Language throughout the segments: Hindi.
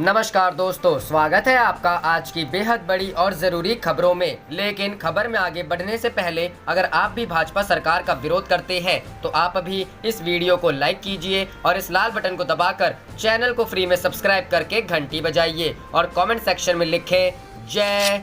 नमस्कार दोस्तों, स्वागत है आपका आज की बेहद बड़ी और ज़रूरी खबरों में। लेकिन खबर में आगे बढ़ने से पहले अगर आप भी भाजपा सरकार का विरोध करते हैं तो आप अभी इस वीडियो को लाइक कीजिए और इस लाल बटन को दबाकर चैनल को फ्री में सब्सक्राइब करके घंटी बजाइए और कमेंट सेक्शन में लिखें जय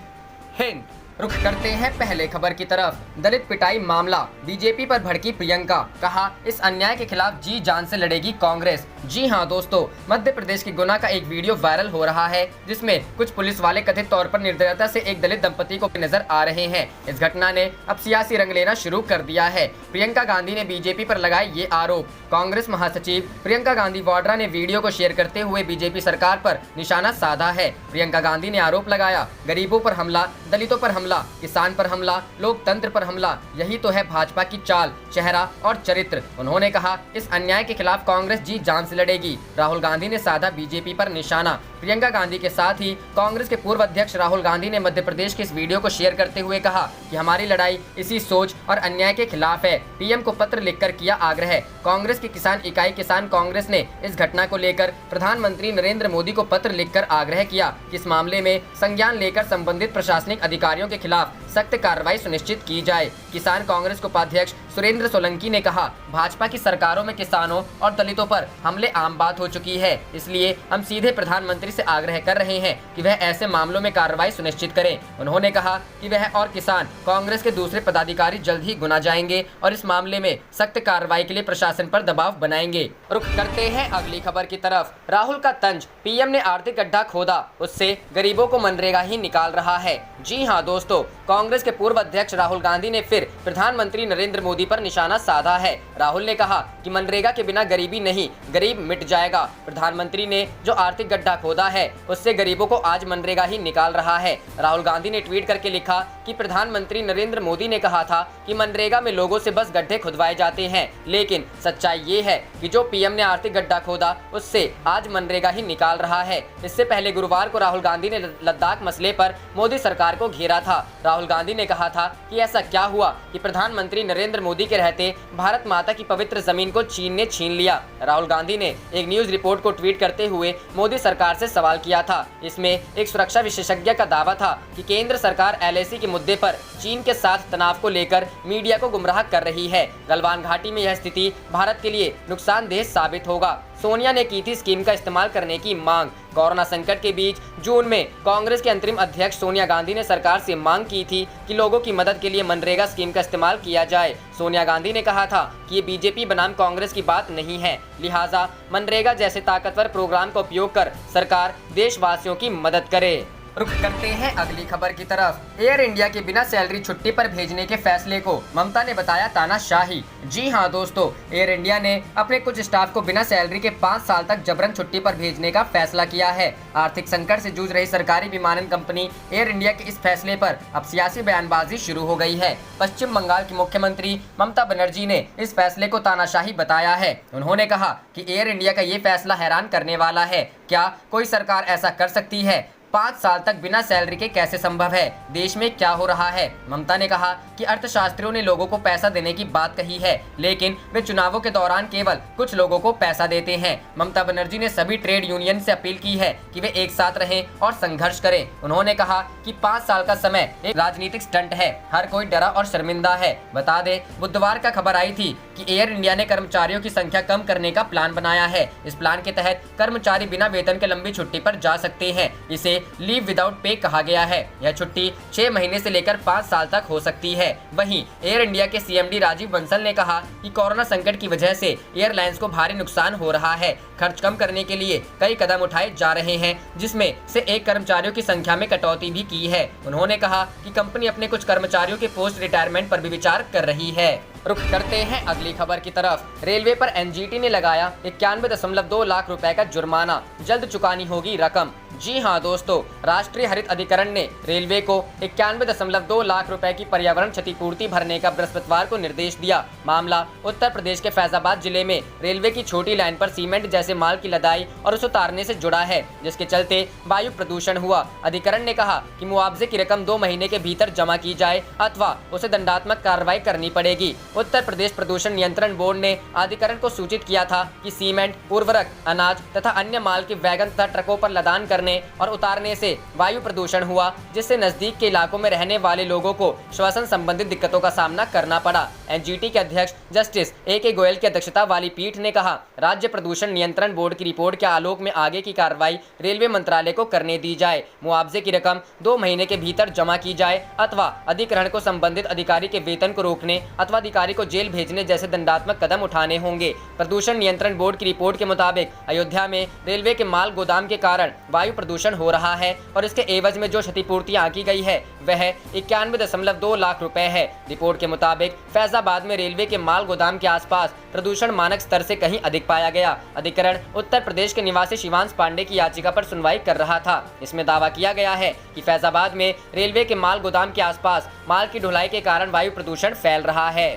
हिंद। रुख करते हैं पहले खबर की तरफ। दलित पिटाई मामला, बीजेपी पर भड़की प्रियंका, कहा इस अन्याय के खिलाफ जी जान से लड़ेगी कांग्रेस। जी हां दोस्तों, मध्य प्रदेश के गुना का एक वीडियो वायरल हो रहा है जिसमें कुछ पुलिस वाले कथित तौर पर निर्दयता से एक दलित दंपति को नजर आ रहे हैं। इस घटना ने अब सियासी रंग लेना शुरू कर दिया है। प्रियंका गांधी ने बीजेपी पर लगाए ये आरोप। कांग्रेस महासचिव प्रियंका गांधी वाड्रा ने वीडियो को शेयर करते हुए बीजेपी सरकार पर निशाना साधा है। प्रियंका गांधी ने आरोप लगाया, गरीबों पर हमला, दलितों पर हमला, किसान पर हमला, लोकतंत्र पर हमला, यही तो है भाजपा की चाल, चेहरा और चरित्र। उन्होंने कहा इस अन्याय के खिलाफ कांग्रेस जी जान से लड़ेगी। राहुल गांधी ने साधा बीजेपी पर निशाना। प्रियंका गांधी के साथ ही कांग्रेस के पूर्व अध्यक्ष राहुल गांधी ने मध्य प्रदेश के इस वीडियो को शेयर करते हुए कहा कि हमारी लड़ाई इसी सोच और अन्याय के खिलाफ है। पीएम को पत्र लिखकर किया आग्रह। कांग्रेस की किसान इकाई किसान कांग्रेस ने इस घटना को लेकर प्रधानमंत्री नरेंद्र मोदी को पत्र लिखकर आग्रह किया कि इस मामले में संज्ञान लेकर संबंधित प्रशासनिक अधिकारियों के खिलाफ सख्त कार्रवाई सुनिश्चित की जाए। किसान कांग्रेस के उपाध्यक्ष सुरेंद्र सोलंकी ने कहा, भाजपा की सरकारों में किसानों और दलितों पर हमले आम बात हो चुकी है, इसलिए हम सीधे प्रधानमंत्री से आग्रह कर रहे हैं कि वह ऐसे मामलों में कार्रवाई सुनिश्चित करें। उन्होंने कहा कि वह और किसान कांग्रेस के दूसरे पदाधिकारी जल्द ही गुना जाएंगे और इस मामले में सख्त कार्रवाई के लिए प्रशासन पर दबाव बनाएंगे। रुख करते हैं अगली खबर की तरफ। राहुल का तंज, पीएम ने आर्थिक गड्ढा खोदा, उससे गरीबों को मनरेगा ही निकाल रहा है। जी हाँ दोस्तों, कांग्रेस के पूर्व अध्यक्ष राहुल गांधी ने फिर प्रधानमंत्री नरेंद्र मोदी पर निशाना साधा है। राहुल ने कहा कि मनरेगा के बिना गरीबी नहीं, गरीब मिट जाएगा। प्रधानमंत्री ने जो आर्थिक गड्ढा खोदा है उससे गरीबों को आज मनरेगा ही निकाल रहा है। राहुल गांधी ने ट्वीट करके लिखा कि प्रधानमंत्री नरेंद्र मोदी ने कहा था कि मनरेगा में लोगों से बस गड्ढे खुदवाए जाते हैं, लेकिन सच्चाई ये है कि जो पीएम ने आर्थिक गड्ढा खोदा उससे आज मनरेगा ही निकाल रहा है। इससे पहले गुरुवार को राहुल गांधी ने लद्दाख मसले पर मोदी सरकार को घेरा था। राहुल गांधी ने कहा था कि ऐसा क्या हुआ कि प्रधानमंत्री नरेंद्र मोदी के रहते भारत माता की पवित्र जमीन को चीन ने छीन लिया। राहुल गांधी ने एक न्यूज रिपोर्ट को ट्वीट करते हुए मोदी सरकार से सवाल किया था। इसमें एक सुरक्षा विशेषज्ञ का दावा था कि केंद्र सरकार एलएसी के मुद्दे पर चीन के साथ तनाव को लेकर मीडिया को गुमराह कर रही है। गलवान घाटी में यह स्थिति भारत के लिए नुकसानदेह साबित होगा। सोनिया ने की थी स्कीम का इस्तेमाल करने की मांग। कोरोना संकट के बीच जून में कांग्रेस के अंतरिम अध्यक्ष सोनिया गांधी ने सरकार से मांग की थी कि लोगों की मदद के लिए मनरेगा स्कीम का इस्तेमाल किया जाए। सोनिया गांधी ने कहा था कि ये बीजेपी बनाम कांग्रेस की बात नहीं है, लिहाजा मनरेगा जैसे ताकतवर प्रोग्राम का उपयोग कर सरकार देशवासियों की मदद करे। रुख करते हैं अगली खबर की तरफ। एयर इंडिया के बिना सैलरी छुट्टी पर भेजने के फैसले को ममता ने बताया तानाशाही। जी हां दोस्तों, एयर इंडिया ने अपने कुछ स्टाफ को बिना सैलरी के 5 साल तक जबरन छुट्टी पर भेजने का फैसला किया है। आर्थिक संकट से जूझ रही सरकारी विमानन कंपनी एयर इंडिया के इस फैसले पर अब सियासी बयानबाजी शुरू हो गई है। पश्चिम बंगाल की मुख्यमंत्री ममता बनर्जी ने इस फैसले को तानाशाही बताया है। उन्होंने कहा कि एयर इंडिया का ये फैसला हैरान करने वाला है। क्या कोई सरकार ऐसा कर सकती है? 5 साल तक बिना सैलरी के कैसे संभव है? देश में क्या हो रहा है? ममता ने कहा कि अर्थशास्त्रियों ने लोगों को पैसा देने की बात कही है, लेकिन वे चुनावों के दौरान केवल कुछ लोगों को पैसा देते हैं। ममता बनर्जी ने सभी ट्रेड यूनियन से अपील की है कि वे एक साथ रहें और संघर्ष करें। उन्होंने कहा कि 5 साल का समय एक राजनीतिक स्टंट है, हर कोई डरा और शर्मिंदा है। बता दें, बुधवार का खबर आई थी कि एयर इंडिया ने कर्मचारियों की संख्या कम करने का प्लान बनाया है। इस प्लान के तहत कर्मचारी बिना वेतन के लंबी छुट्टी पर जा सकते हैं। इसे लीव विदाउट पे कहा गया है। यह छुट्टी 6 महीने से लेकर 5 साल तक हो सकती है। वहीं एयर इंडिया के सीएमडी राजीव बंसल ने कहा कि कोरोना संकट की वजह से एयरलाइंस को भारी नुकसान हो रहा है। खर्च कम करने के लिए कई कदम उठाए जा रहे हैं, जिसमें से एक कर्मचारियों की संख्या में कटौती भी की है। उन्होंने कहा कि कंपनी अपने कुछ कर्मचारियों के पोस्ट रिटायरमेंट पर भी विचार कर रही है। रुख करते हैं अगली खबर की तरफ। रेलवे पर एनजीटी ने लगाया 91.2 लाख रुपए का जुर्माना, जल्द चुकानी होगी रकम। जी हां दोस्तों, राष्ट्रीय हरित अधिकरण ने रेलवे को 91.2 लाख रुपए की पर्यावरण क्षतिपूर्ति भरने का बृहस्पतिवार को निर्देश दिया। मामला उत्तर प्रदेश के फैजाबाद जिले में रेलवे की छोटी लाइन पर सीमेंट जैसे माल की लदाई और उसे उतारने से जुड़ा है, जिसके चलते वायु प्रदूषण हुआ। अधिकरण ने कहा कि मुआवजे की रकम 2 महीने के भीतर जमा की जाए अथवा उसे दंडात्मक कार्रवाई करनी पड़ेगी। उत्तर प्रदेश प्रदूषण नियंत्रण बोर्ड ने अधिकरण को सूचित किया था कि सीमेंट, उर्वरक, अनाज तथा अन्य माल के वैगन तथा ट्रकों पर लदान करने और उतारने से वायु प्रदूषण हुआ, जिससे नजदीक के इलाकों में रहने वाले लोगों को श्वसन संबंधित दिक्कतों का सामना करना पड़ा। एनजीटी के अध्यक्ष जस्टिस ए.के. गोयल की अध्यक्षता वाली पीठ ने कहा, राज्य प्रदूषण नियंत्रण बोर्ड की रिपोर्ट के आलोक में आगे की कार्रवाई रेलवे मंत्रालय को करने दी जाए। मुआवजे की रकम 2 महीने के भीतर जमा की जाए अथवा अधिग्रहण को संबंधित अधिकारी के वेतन को रोकने अथवा अधिकारी को जेल भेजने जैसे दंडात्मक कदम उठाने होंगे। प्रदूषण नियंत्रण बोर्ड की रिपोर्ट के मुताबिक अयोध्या में रेलवे के माल गोदाम के कारण वायु प्रदूषण हो रहा है और इसके एवज में जो क्षतिपूर्ति आंकी गई है वह 91.2 लाख रुपए है। रिपोर्ट के मुताबिक फैजाबाद में रेलवे के माल गोदाम के आसपास प्रदूषण मानक स्तर से कहीं अधिक पाया गया। अधिकरण उत्तर प्रदेश के निवासी शिवांश पांडे की याचिका पर सुनवाई कर रहा था। इसमें दावा किया गया है कि फैजाबाद में रेलवे के माल गोदाम के आसपास माल की ढुलाई के कारण वायु प्रदूषण फैल रहा है।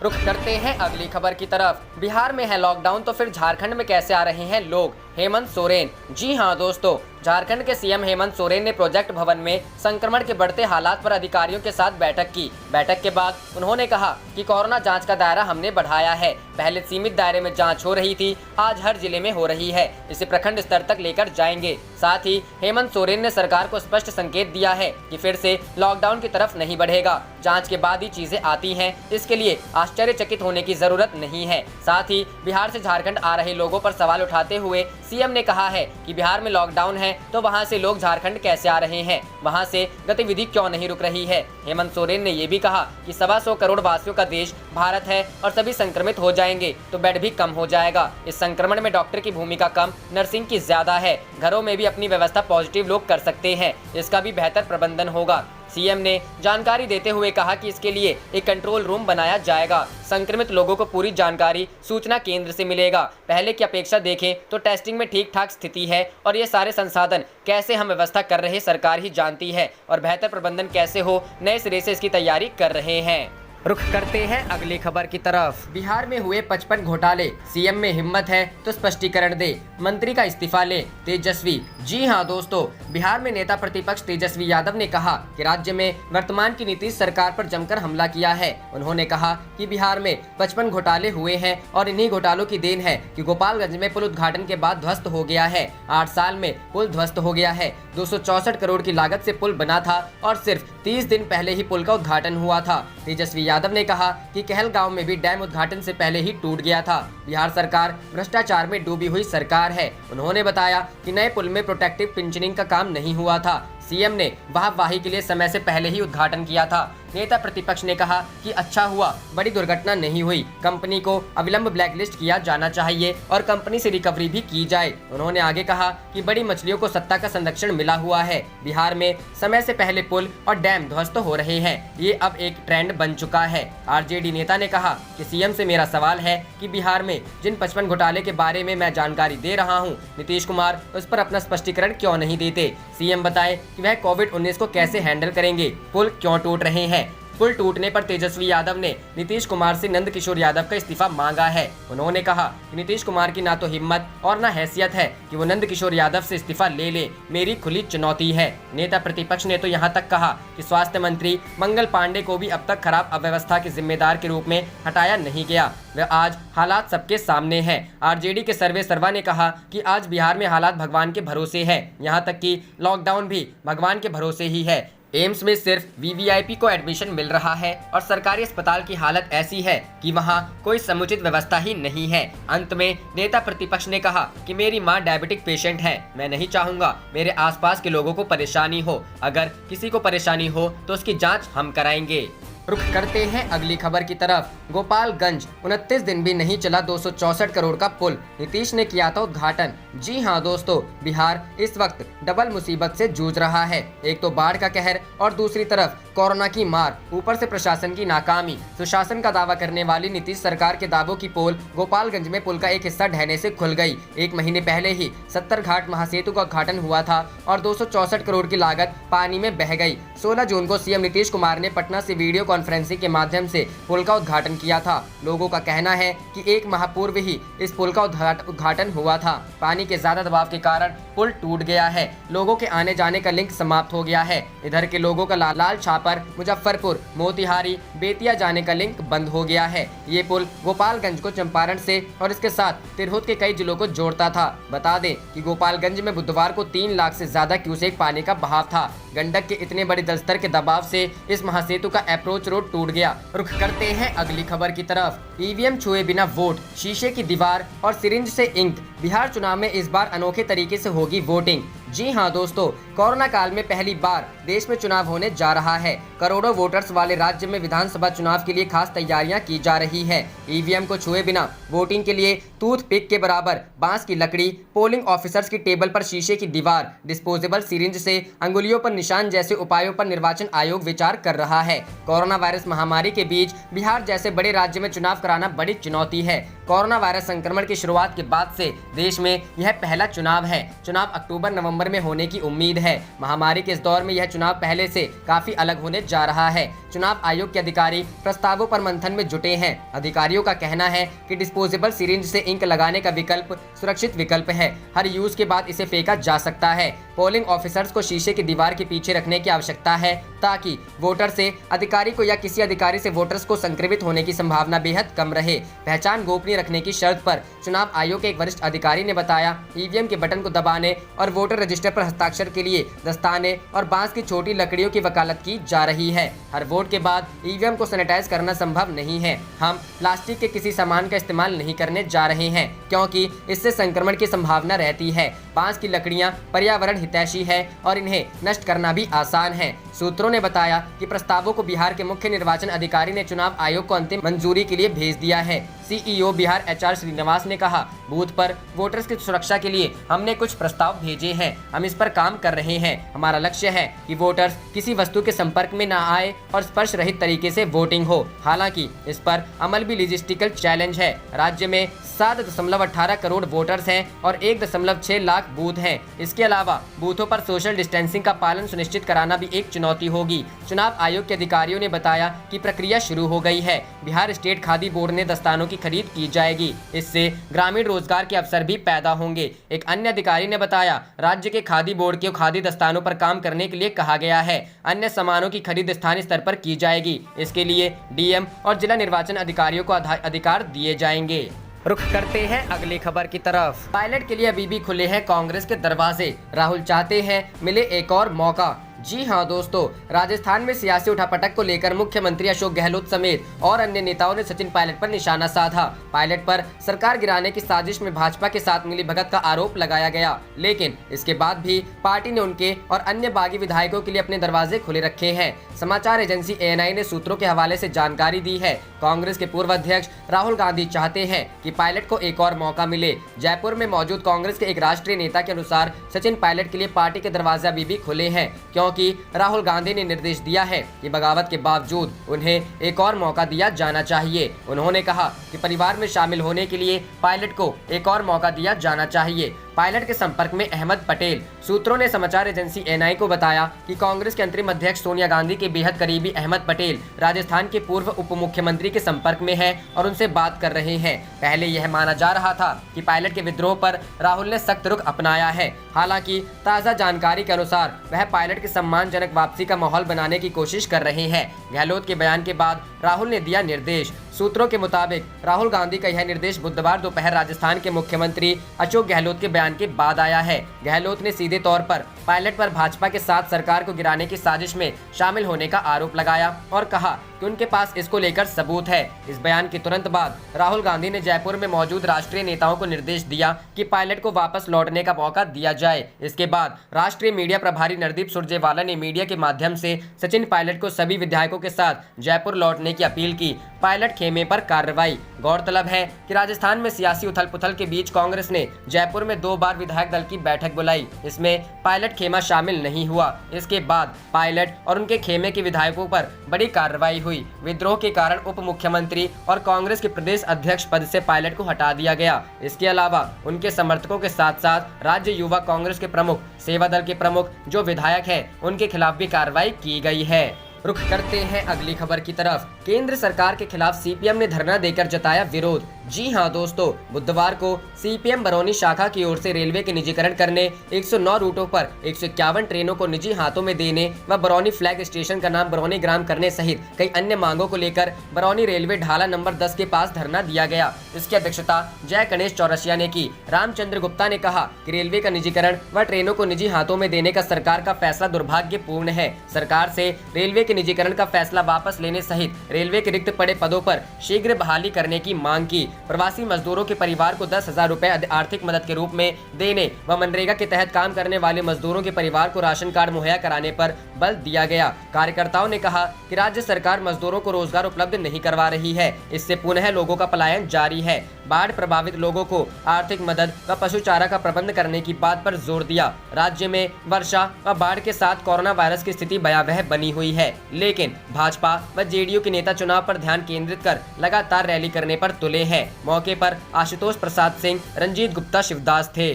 रुख करते हैं अगली खबर की तरफ। बिहार में है लॉकडाउन तो फिर झारखंड में कैसे आ रहे हैं लोग? हेमंत सोरेन। जी हां दोस्तों, झारखंड के सीएम हेमंत सोरेन ने प्रोजेक्ट भवन में संक्रमण के बढ़ते हालात पर अधिकारियों के साथ बैठक की। बैठक के बाद उन्होंने कहा कि कोरोना जांच का दायरा हमने बढ़ाया है। पहले सीमित दायरे में जांच हो रही थी, आज हर जिले में हो रही है। इसे प्रखंड स्तर तक लेकर जाएंगे। साथ ही हेमंत सोरेन ने सरकार को स्पष्ट संकेत दिया है कि फिर से लॉकडाउन की तरफ नहीं बढ़ेगा। जांच के बाद ही चीजें आती हैं, इसके लिए आश्चर्यचकित होने की जरूरत नहीं है। साथ ही बिहार से झारखंड आ रहे लोगों पर सवाल उठाते हुए सीएम ने कहा है कि बिहार में लॉकडाउन है तो वहां से लोग झारखंड कैसे आ रहे हैं, वहां से गतिविधि क्यों नहीं रुक रही है। हेमंत सोरेन ने ये भी कहा कि 125 करोड़ वासियों का देश भारत है और सभी संक्रमित हो जाएंगे तो बेड भी कम हो जाएगा। इस संक्रमण में डॉक्टर की भूमिका कम, नर्सिंग की ज्यादा है। घरों में भी अपनी व्यवस्था पॉजिटिव लोग कर सकते हैं, इसका भी बेहतर प्रबंधन होगा। सीएम ने जानकारी देते हुए कहा कि इसके लिए एक कंट्रोल रूम बनाया जाएगा। संक्रमित लोगों को पूरी जानकारी सूचना केंद्र से मिलेगा। पहले की अपेक्षा देखें तो टेस्टिंग में ठीक ठाक स्थिति है और ये सारे संसाधन कैसे हम व्यवस्था कर रहे सरकार ही जानती है और बेहतर प्रबंधन कैसे हो, नए सिरे से इसकी तैयारी कर रहे हैं। रुख करते हैं अगली खबर की तरफ। बिहार में हुए 55 घोटाले, सीएम में हिम्मत है तो स्पष्टीकरण दे, मंत्री का इस्तीफा ले तेजस्वी। जी हां दोस्तों, बिहार में नेता प्रतिपक्ष तेजस्वी यादव ने कहा कि राज्य में वर्तमान की नीतीश सरकार पर जमकर हमला किया है। उन्होंने कहा कि बिहार में 55 घोटाले हुए हैं और इन्हीं घोटालों की देन है कि गोपालगंज में पुल उद्घाटन के बाद ध्वस्त हो गया है। 8 साल में पुल ध्वस्त हो गया है। 264 करोड़ की लागत से पुल बना था और सिर्फ 30 दिन पहले ही पुल का उद्घाटन हुआ था। तेजस्वी यादव ने कहा कि कहलगांव में भी डैम उद्घाटन से पहले ही टूट गया था। बिहार सरकार भ्रष्टाचार में डूबी हुई सरकार है। उन्होंने बताया कि नए पुल में प्रोटेक्टिव पिंचनिंग का काम नहीं हुआ था। सीएम ने वाहवाही के लिए समय से पहले ही उद्घाटन किया था। नेता प्रतिपक्ष ने कहा कि अच्छा हुआ बड़ी दुर्घटना नहीं हुई, कंपनी को अविलंब ब्लैकलिस्ट किया जाना चाहिए और कंपनी से रिकवरी भी की जाए। उन्होंने आगे कहा कि बड़ी मछलियों को सत्ता का संरक्षण मिला हुआ है। बिहार में समय से पहले पुल और डैम ध्वस्त हो रहे हैं, ये अब एक ट्रेंड बन चुका है। आरजेडी नेता ने कहा कि सीएम से मेरा सवाल है कि बिहार में जिन 55 घोटाले के बारे में मैं जानकारी दे रहा हूँ, नीतीश कुमार उस पर अपना स्पष्टीकरण क्यों नहीं देते। सीएम बताए कि वह कोविड-19 को कैसे हैंडल करेंगे, पुल क्यों टूट रहे हैं। पुल टूटने पर तेजस्वी यादव ने नीतीश कुमार से नंद किशोर यादव का इस्तीफा मांगा है। उन्होंने कहा कि नीतीश कुमार की ना तो हिम्मत और ना हैसियत है कि वो नंद किशोर यादव से इस्तीफा ले मेरी खुली चुनौती है। नेता प्रतिपक्ष ने तो यहाँ तक कहा कि स्वास्थ्य मंत्री मंगल पांडे को भी अब तक खराब अव्यवस्था के जिम्मेदार के रूप में हटाया नहीं गया। वह आज हालात सबके सामने है। आरजेडी के सर्वे सर्वा ने कहा कि आज बिहार में हालात भगवान के भरोसे है, यहाँ तक कि लॉकडाउन भी भगवान के भरोसे ही है। एम्स में सिर्फ वीवीआईपी को एडमिशन मिल रहा है और सरकारी अस्पताल की हालत ऐसी है कि वहां कोई समुचित व्यवस्था ही नहीं है। अंत में नेता प्रतिपक्ष ने कहा कि मेरी मां डायबिटिक पेशेंट है, मैं नहीं चाहूंगा मेरे आसपास के लोगों को परेशानी हो। अगर किसी को परेशानी हो तो उसकी जांच हम कराएंगे। रुख करते हैं अगली खबर की तरफ। गोपालगंज 29 दिन भी नहीं चला 264 करोड़ का पुल, नीतीश ने किया था उद्घाटन। जी हां दोस्तों, बिहार इस वक्त डबल मुसीबत से जूझ रहा है। एक तो बाढ़ का कहर और दूसरी तरफ कोरोना की मार, ऊपर से प्रशासन की नाकामी। सुशासन का दावा करने वाली नीतीश सरकार के दावों की पोल गोपालगंज में पुल का एक हिस्सा ढहने से खुल गई। 1 महीने पहले ही 70 घाट महासेतु का उद्घाटन हुआ था और 264 करोड़ की लागत पानी में बह गई। 16 जून को सीएम नीतीश कुमार ने पटना से वीडियो कॉन्फ्रेंसिंग के माध्यम से पुल का उद्घाटन किया था। लोगों का कहना है कि 1 माह पूर्व ही इस पुल का उद्घाटन हुआ था। पानी के ज्यादा दबाव के कारण पुल टूट गया है। लोगों के आने जाने का लिंक समाप्त हो गया है। इधर के लोगों का लाल छापर, मुजफ्फरपुर, मोतिहारी, बेतिया जाने का लिंक बंद हो गया है। ये पुल गोपालगंज को चंपारण से और इसके साथ तिरहुत के कई जिलों को जोड़ता था। बता दें कि गोपालगंज में बुधवार को 3 लाख से ज्यादा क्यूसेक पानी का बहाव था। गंडक के इतने बड़े जलस्तर के दबाव से इस महासेतु का अप्रोच रोड टूट गया। रुख करते हैं अगली खबर की तरफ। ईवीएम छुए बिना वोट, शीशे की दीवार और सिरिंज से इंक। बिहार चुनाव में इस बार अनोखे तरीके से होगी वोटिंग। जी हां दोस्तों, कोरोना काल में पहली बार देश में चुनाव होने जा रहा है। करोड़ों वोटर्स वाले राज्य में विधानसभा चुनाव के लिए खास तैयारियां की जा रही है। ईवीएम को छुए बिना वोटिंग के लिए टूथपिक के बराबर बांस की लकड़ी, पोलिंग ऑफिसर्स की टेबल पर शीशे की दीवार, डिस्पोजेबल सिरिंज से अंगुलियों पर निशान जैसे उपायों पर निर्वाचन आयोग विचार कर रहा है। कोरोना वायरस महामारी के बीच बिहार जैसे बड़े राज्य में चुनाव कराना बड़ी चुनौती है। कोरोना वायरस संक्रमण की शुरुआत के बाद से देश में यह पहला चुनाव है। चुनाव अक्टूबर-नवंबर में होने की उम्मीद है। महामारी के इस दौर में यह चुनाव पहले से काफी अलग होने जा रहा है। चुनाव आयोग के अधिकारी प्रस्तावों पर मंथन में जुटे हैं। अधिकारियों का कहना है कि डिस्पोजेबल सिरिंज से इंक लगाने का विकल्प सुरक्षित विकल्प है। हर यूज के बाद इसे फेंका जा सकता है। पोलिंग ऑफिसर्स को शीशे की दीवार के पीछे रखने की आवश्यकता है ताकि वोटर से अधिकारी को या किसी अधिकारी से वोटर्स को संक्रमित होने की संभावना बेहद कम रहे। पहचान गोपनीय रखने की शर्त पर चुनाव आयोग के एक वरिष्ठ अधिकारी ने बताया, ईवीएम के बटन को दबाने और वोटर रजिस्टर पर हस्ताक्षर के लिए दस्ताने और बांस की छोटी लकड़ियों की वकालत की जा रही है। हर वोट के बाद ईवीएम को सैनिटाइज करना संभव नहीं है। हम प्लास्टिक के किसी सामान का इस्तेमाल नहीं करने जा रहे हैं क्योंकि इससे संक्रमण की संभावना रहती है। बांस की लकड़ियां पर्यावरण हितैषी है और इन्हें नष्ट करना भी आसान है। सूत्रों ने बताया कि प्रस्तावों को बिहार के मुख्य निर्वाचन अधिकारी ने चुनाव आयोग को अंतिम मंजूरी के लिए भेज दिया है। सीईओ बिहार HR श्रीनिवास ने कहा, बूथ पर वोटर्स की सुरक्षा के लिए हमने कुछ प्रस्ताव भेजे हैं। हम इस पर काम कर रहे हैं। हमारा लक्ष्य है कि वोटर्स किसी वस्तु के संपर्क में न आए और स्पर्श रहित तरीके से वोटिंग हो। हालांकि इस पर अमल भी लॉजिस्टिकल चैलेंज है। राज्य में 7.18 करोड़ वोटर्स हैं और 1.6 लाख बूथ हैं। इसके अलावा बूथों पर सोशल डिस्टेंसिंग का पालन सुनिश्चित कराना भी एक चुनौती होगी। चुनाव आयोग के अधिकारियों ने बताया कि प्रक्रिया शुरू हो गई है। बिहार स्टेट खादी बोर्ड ने दस्तानों की खरीद की जाएगी। इससे ग्रामीण रोजगार के अवसर भी पैदा होंगे। एक अन्य अधिकारी ने बताया, राज्य के खादी बोर्ड को खादी दस्तानों पर काम करने के लिए कहा गया है। अन्य सामानों की खरीद स्थानीय स्तर पर की जाएगी। इसके लिए डीएम और जिला निर्वाचन अधिकारियों को अधिकार दिए जाएंगे। रुख करते हैं अगली खबर की तरफ। पायलट के लिए अभी भी खुले हैं कांग्रेस के दरवाजे। राहुल चाहते हैं मिले एक और मौका। जी हां दोस्तों, राजस्थान में सियासी उठापटक को लेकर मुख्यमंत्री अशोक गहलोत समेत और अन्य नेताओं ने सचिन पायलट पर निशाना साधा। पायलट पर सरकार गिराने की साजिश में भाजपा के साथ मिलीभगत का आरोप लगाया गया, लेकिन इसके बाद भी पार्टी ने उनके और अन्य बागी विधायकों के लिए अपने दरवाजे खुले रखे हैं। समाचार एजेंसी ANI ने सूत्रों के हवाले से जानकारी दी है। कांग्रेस के पूर्व अध्यक्ष राहुल गांधी चाहते हैं कि पायलट को एक और मौका मिले। जयपुर में मौजूद कांग्रेस के एक राष्ट्रीय नेता के अनुसार सचिन पायलट के लिए पार्टी के दरवाजे अभी भी खुले हैं, क्योंकि राहुल गांधी ने निर्देश दिया है कि बगावत के बावजूद उन्हें एक और मौका दिया जाना चाहिए। उन्होंने कहा कि परिवार में शामिल होने के लिए पायलट को एक और मौका दिया जाना चाहिए। पायलट के संपर्क में अहमद पटेल। सूत्रों ने समाचार एजेंसी ANI को बताया कि कांग्रेस के अंतरिम अध्यक्ष सोनिया गांधी के बेहद करीबी अहमद पटेल राजस्थान के पूर्व उप मुख्यमंत्री के संपर्क में हैं और उनसे बात कर रहे हैं। पहले यह माना जा रहा था कि पायलट के विद्रोह पर राहुल ने सख्त रुख अपनाया है। हालांकि ताज़ा जानकारी के अनुसार वह पायलट की सम्मानजनक वापसी का माहौल बनाने की कोशिश कर रहे हैं। गहलोत के बयान के बाद राहुल ने दिया निर्देश। सूत्रों के मुताबिक राहुल गांधी का यह निर्देश बुधवार दोपहर राजस्थान के मुख्यमंत्री अशोक गहलोत के बयान के बाद आया है। गहलोत ने सीधे तौर पर पायलट पर भाजपा के साथ सरकार को गिराने की साजिश में शामिल होने का आरोप लगाया और कहा कि उनके पास इसको लेकर सबूत है। इस बयान के तुरंत बाद राहुल गांधी ने जयपुर में मौजूद राष्ट्रीय नेताओं को निर्देश दिया कि पायलट को वापस लौटने का मौका दिया जाए। इसके बाद राष्ट्रीय मीडिया प्रभारी नरदीप सुरजेवाला ने मीडिया के माध्यम से सचिन पायलट को सभी विधायकों के साथ जयपुर लौटने की अपील की। पायलट खेमे पर कार्रवाई। गौरतलब है कि राजस्थान में सियासी उथल पुथल के बीच कांग्रेस ने जयपुर में 2 बार विधायक दल की बैठक बुलाई। इसमें पायलट खेमा शामिल नहीं हुआ। इसके बाद पायलट और उनके खेमे के विधायकों पर बड़ी कार्रवाई हुई। विद्रोह के कारण उप मुख्यमंत्री और कांग्रेस के प्रदेश अध्यक्ष पद से पायलट को हटा दिया गया। इसके अलावा उनके समर्थकों के साथ साथ राज्य युवा कांग्रेस के प्रमुख, सेवा दल के प्रमुख जो विधायक हैं, उनके खिलाफ भी कार्रवाई की गई है। रुख करते हैं अगली खबर की तरफ। केंद्र सरकार के खिलाफ सीपीएम ने धरना देकर जताया विरोध। जी हां दोस्तों, बुधवार को सीपीएम बरौनी शाखा की ओर से रेलवे के निजीकरण करने, 109 रूटों पर 151 ट्रेनों को निजी हाथों में देने व बरौनी फ्लैग स्टेशन का नाम बरौनी ग्राम करने सहित कई अन्य मांगों को लेकर बरौनी रेलवे ढाला नंबर 10 के पास धरना दिया गया। इसकी अध्यक्षता जय गणेश चौरसिया ने की। रामचंद्र गुप्ता ने कहा कि रेलवे का निजीकरण व ट्रेनों को निजी हाथों में देने का सरकार का फैसला दुर्भाग्यपूर्ण है। सरकार से रेलवे के निजीकरण का फैसला वापस लेने सहित रेलवे के रिक्त पड़े पदों पर शीघ्र बहाली करने की मांग की। प्रवासी मजदूरों के परिवार को 10,000 रुपए आर्थिक मदद के रूप में देने व मनरेगा के तहत काम करने वाले मजदूरों के परिवार को राशन कार्ड मुहैया कराने पर बल दिया गया। कार्यकर्ताओं ने कहा कि राज्य सरकार मजदूरों को रोजगार उपलब्ध नहीं करवा रही है, इससे पुनः लोगों का पलायन जारी है। बाढ़ प्रभावित लोगों को आर्थिक मदद व पशु चारा का प्रबंध करने की बात पर जोर दिया। राज्य में वर्षा व बाढ़ के साथ कोरोना वायरस की स्थिति भयावह बनी हुई है, लेकिन भाजपा व जेडीयू के नेता चुनाव पर ध्यान केंद्रित कर लगातार रैली करने पर तुले हैं। मौके पर आशुतोष प्रसाद सिंह, रंजीत गुप्ता शिवदास थे।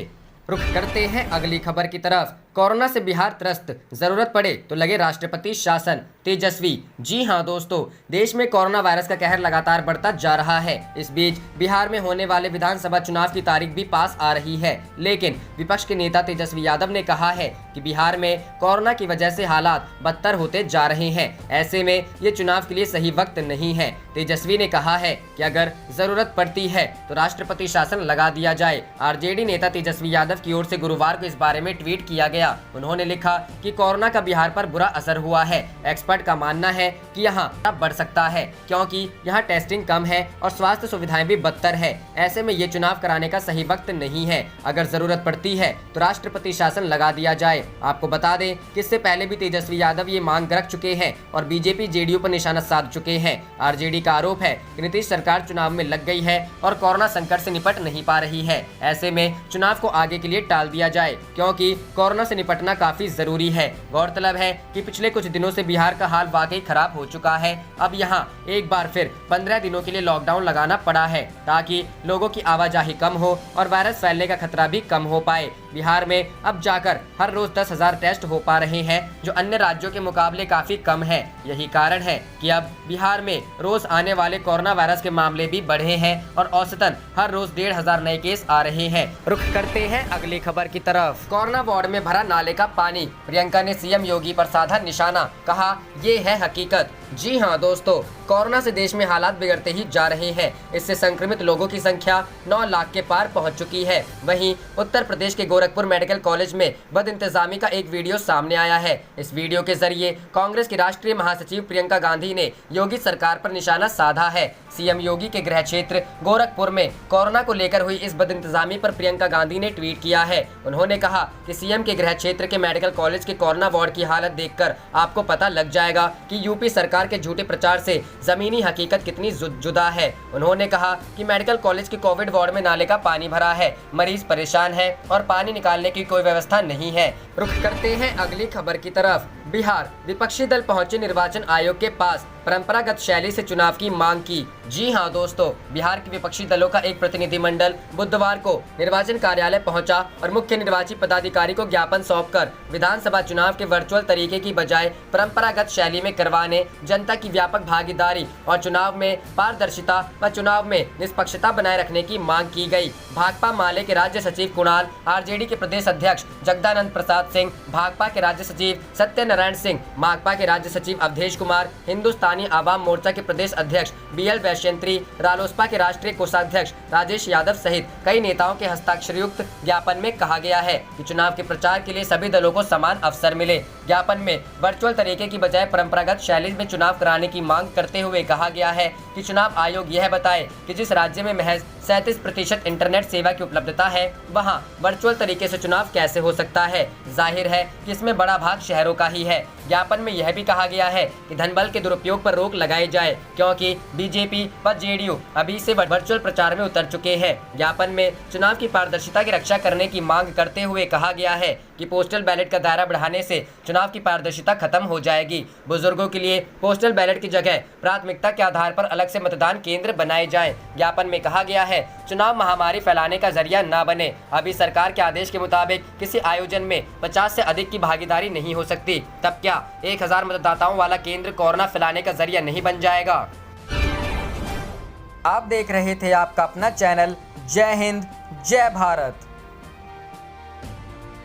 रुख करते हैं अगली खबर की तरफ। कोरोना से बिहार त्रस्त, जरूरत पड़े तो लगे राष्ट्रपति शासन, तेजस्वी। जी हां दोस्तों, देश में कोरोना वायरस का कहर लगातार बढ़ता जा रहा है। इस बीच बिहार में होने वाले विधानसभा चुनाव की तारीख भी पास आ रही है, लेकिन विपक्ष के नेता तेजस्वी यादव ने कहा है कि बिहार में कोरोना की वजह से हालात बदतर होते जा रहे हैं। ऐसे में ये चुनाव के लिए सही वक्त नहीं है। तेजस्वी ने कहा है कि अगर जरूरत पड़ती है तो राष्ट्रपति शासन लगा दिया जाए। आरजेडी नेता तेजस्वी यादव की ओर से गुरुवार को इस बारे में ट्वीट किया गया। उन्होंने लिखा कि कोरोना का बिहार पर बुरा असर हुआ है। एक्सपर्ट का मानना है कि यहाँ अब बढ़ सकता है, क्योंकि यहाँ टेस्टिंग कम है और स्वास्थ्य सुविधाएं भी बदतर है। ऐसे में ये चुनाव कराने का सही वक्त नहीं है। अगर जरूरत पड़ती है तो राष्ट्रपति शासन लगा दिया जाए। आपको बता दें कि इससे पहले भी तेजस्वी यादव ये मांग रख चुके हैं और बीजेपी जेडीयू पर निशाना साध चुके हैं। आरजेडी का आरोप है कि नीतीश सरकार चुनाव में लग गई है और कोरोना संकट से निपट नहीं पा रही है। ऐसे में चुनाव को आगे के लिए टाल दिया जाए, क्योंकि कोरोना से निपटना काफी जरूरी है। गौरतलब है कि पिछले कुछ दिनों से बिहार का हाल वाकई खराब हो चुका है। अब यहाँ एक बार फिर 15 दिनों के लिए लॉकडाउन लगाना पड़ा है, ताकि लोगों की आवाजाही कम हो और वायरस फैलने का खतरा भी कम हो पाए। बिहार में अब जाकर हर रोज 10,000 टेस्ट हो पा रहे हैं, जो अन्य राज्यों के मुकाबले काफी कम है। यही कारण है कि अब बिहार में रोज आने वाले कोरोना वायरस के मामले भी बढ़े हैं और औसतन हर रोज 1,500 नए केस आ रहे हैं। रुख करते हैं अगली खबर की तरफ। कोरोना वार्ड में भरा नाले का पानी, प्रियंका ने सीएम योगी पर साधा निशाना, कहा ये है हकीकत। जी हां दोस्तों, कोरोना से देश में हालात बिगड़ते ही जा रहे हैं। इससे संक्रमित लोगों की संख्या 9 लाख के पार पहुंच चुकी है। वहीं उत्तर प्रदेश के गोरखपुर मेडिकल कॉलेज में बदइंतजामी का एक वीडियो सामने आया है। इस वीडियो के जरिए कांग्रेस की राष्ट्रीय महासचिव प्रियंका गांधी ने योगी सरकार पर निशाना साधा है। सीएम योगी के गृह क्षेत्र गोरखपुर में कोरोना को लेकर हुई इस बदइंतजामी पर प्रियंका गांधी ने ट्वीट किया है। उन्होंने कहा कि सीएम के गृह क्षेत्र के मेडिकल कॉलेज के कोरोना वार्ड की हालत देखकर आपको पता लग जाएगा कि यूपी सरकार के झूठे प्रचार से जमीनी हकीकत कितनी जुदा है। उन्होंने कहा कि मेडिकल कॉलेज के कोविड वार्ड में नाले का पानी भरा है, मरीज परेशान है और पानी निकालने की कोई व्यवस्था नहीं है। रुख करते हैं अगली खबर की तरफ। बिहार विपक्षी दल पहुंचे निर्वाचन आयोग के पास, परंपरागत शैली से चुनाव की मांग की। जी हां दोस्तों, बिहार के विपक्षी दलों का एक प्रतिनिधिमंडल बुधवार को निर्वाचन कार्यालय पहुंचा और मुख्य निर्वाची पदाधिकारी को ज्ञापन सौंपकर विधानसभा चुनाव के वर्चुअल तरीके की बजाय परंपरागत शैली में करवाने, जनता की व्यापक भागीदारी और चुनाव में पारदर्शिता व चुनाव में निष्पक्षता बनाए रखने की मांग की गई। भाकपा माले के राज्य सचिव कुणाल, आरजेडी के प्रदेश अध्यक्ष जगदानंद प्रसाद सिंह, भाकपा के राज्य सचिव सत्यनारायण सिंह, माकपा के राज्य सचिव अवधेश कुमार, हिंदुस्तानी आवाम मोर्चा के प्रदेश अध्यक्ष बीएल वैश्यंत्री, रालोसपा के राष्ट्रीय कोषाध्यक्ष राजेश यादव सहित कई नेताओं के हस्ताक्षरयुक्त ज्ञापन में कहा गया है कि चुनाव के प्रचार के लिए सभी दलों को समान अवसर मिले। ज्ञापन में वर्चुअल तरीके की बजाय परंपरागत शैली में चुनाव कराने की मांग करते हुए कहा गया है कि चुनाव आयोग यह बताए कि जिस राज्य में महज 37% इंटरनेट सेवा की उपलब्धता है, वहां वर्चुअल तरीके से चुनाव कैसे हो सकता है। जाहिर है कि इसमें बड़ा भाग शहरों का ही है। ज्ञापन में यह भी कहा गया है कि धनबल के दुरुपयोग पर रोक लगाई जाए, क्योंकि बीजेपी व जेडीयू अभी से वर्चुअल प्रचार में उतर चुके हैं। ज्ञापन में चुनाव की पारदर्शिता की रक्षा करने की मांग करते हुए कहा गया है कि पोस्टल बैलेट का दायरा बढ़ाने से चुनाव की पारदर्शिता खत्म हो जाएगी। बुजुर्गों के लिए पोस्टल बैलेट की जगह प्राथमिकता के आधार पर अलग अलग से मतदान केंद्र बनाए जाएं। ज्ञापन में कहा गया है, चुनाव महामारी फैलाने का जरिया न बने। अभी सरकार के आदेश के मुताबिक किसी आयोजन में 50 से अधिक की भागीदारी नहीं हो सकती। तब क्या 1000 मतदाताओं वाला केंद्र कोरोना फैलाने का जरिया नहीं बन जाएगा? आप देख रहे थे आपका अपना चैनल जय हिंद जय भारत।